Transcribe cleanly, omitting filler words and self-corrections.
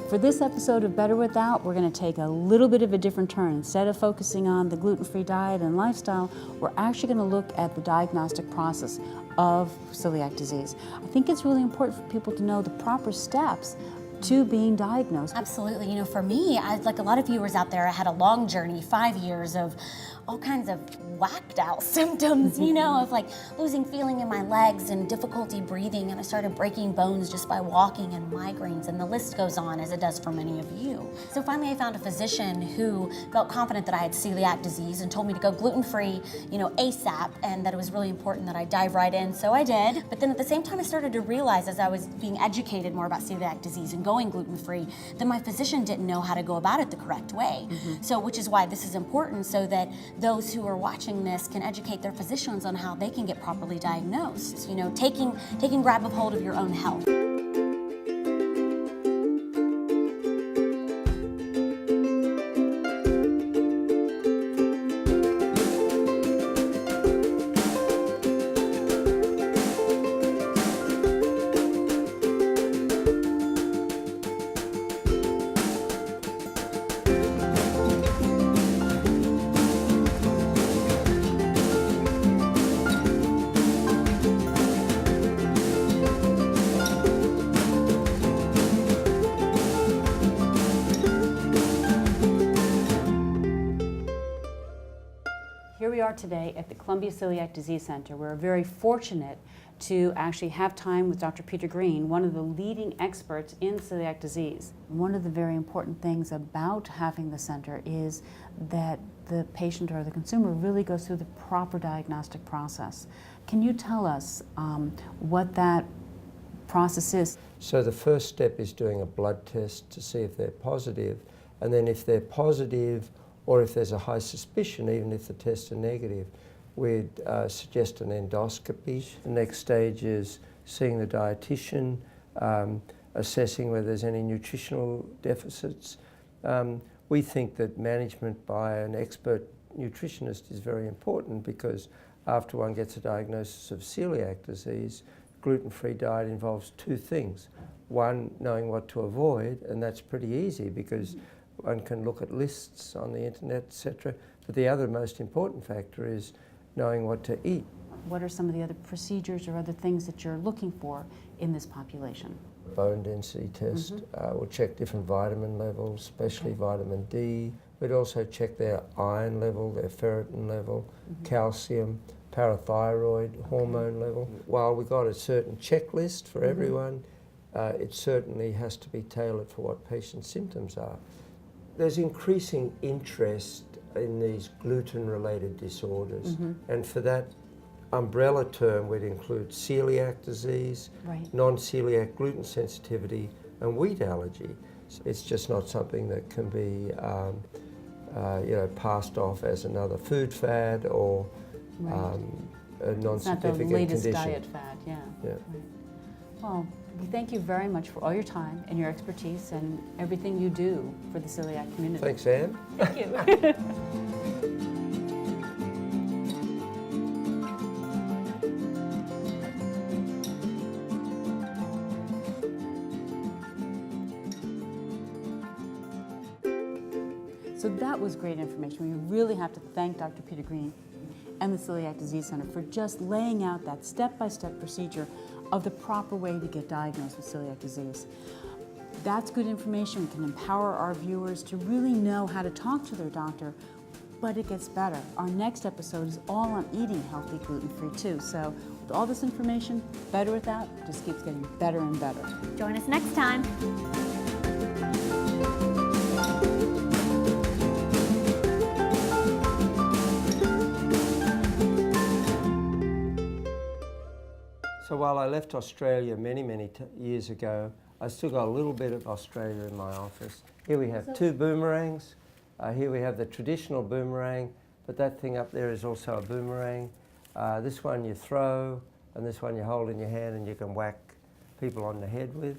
For this episode of Better Without, we're going to take a little bit of a different turn. Instead of focusing on the gluten-free diet and lifestyle, we're actually going to look at the diagnostic process of celiac disease. I think it's really important for people to know the proper steps to being diagnosed. Absolutely. You know, for me, like a lot of viewers out there, I had a long journey, 5 years of all kinds of whacked out symptoms, you know, of like losing feeling in my legs and difficulty breathing, and I started breaking bones just by walking, and migraines, and the list goes on, as it does for many of you. So finally I found a physician who felt confident that I had celiac disease and told me to go gluten-free, you know, ASAP, and that it was really important that I dive right in, so I did. But then at the same time I started to realize, as I was being educated more about celiac disease and going gluten-free, that my physician didn't know how to go about it the correct way. So, which is why this is important, so that those who are watching this can educate their physicians on how they can get properly diagnosed. You know, taking grab of hold of your own health. Here we are today at the Columbia Celiac Disease Center. We're very fortunate to actually have time with Dr. Peter Green, one of the leading experts in celiac disease. One of the very important things about having the center is that the patient or the consumer really goes through the proper diagnostic process. Can you tell us what that process is? So the first step is doing a blood test to see if they're positive, and then if they're positive, or if there's a high suspicion, even if the tests are negative, we'd suggest an endoscopy. The next stage is seeing the dietitian, assessing whether there's any nutritional deficits. We think that management by an expert nutritionist is very important, because after one gets a diagnosis of celiac disease, gluten-free diet involves two things. One, knowing what to avoid, and that's pretty easy because one can look at lists on the internet, etc. But the other most important factor is knowing what to eat. What are some of the other procedures or other things that you're looking for in this population? Bone density test. We'll check different vitamin levels, especially vitamin D. We'd also check their iron level, their ferritin level, calcium, parathyroid hormone level. While we've got a certain checklist for everyone, it certainly has to be tailored for what patient's symptoms are. There's increasing interest in these gluten-related disorders, and for that umbrella term we'd include celiac disease, non-celiac gluten sensitivity, and wheat allergy. It's just not something that can be you know, passed off as another food fad or a non-significant condition. It's not the latest diet fad, yeah. Right. Well, we thank you very much for all your time and your expertise and everything you do for the celiac community. Thanks, Anne. Thank you. So that was great information. We really have to thank Dr. Peter Green and the Celiac Disease Center for just laying out that step-by-step procedure of the proper way to get diagnosed with celiac disease. That's good information. We can empower our viewers to really know how to talk to their doctor, but it gets better. Our next episode is all on eating healthy gluten-free too. So with all this information, Better Without just keeps getting better and better. Join us next time. So while I left Australia many years ago, I still got a little bit of Australia in my office. Here we have two boomerangs. Here we have the traditional boomerang, but that thing up there is also a boomerang. This one you throw, and this one you hold in your hand and you can whack people on the head with.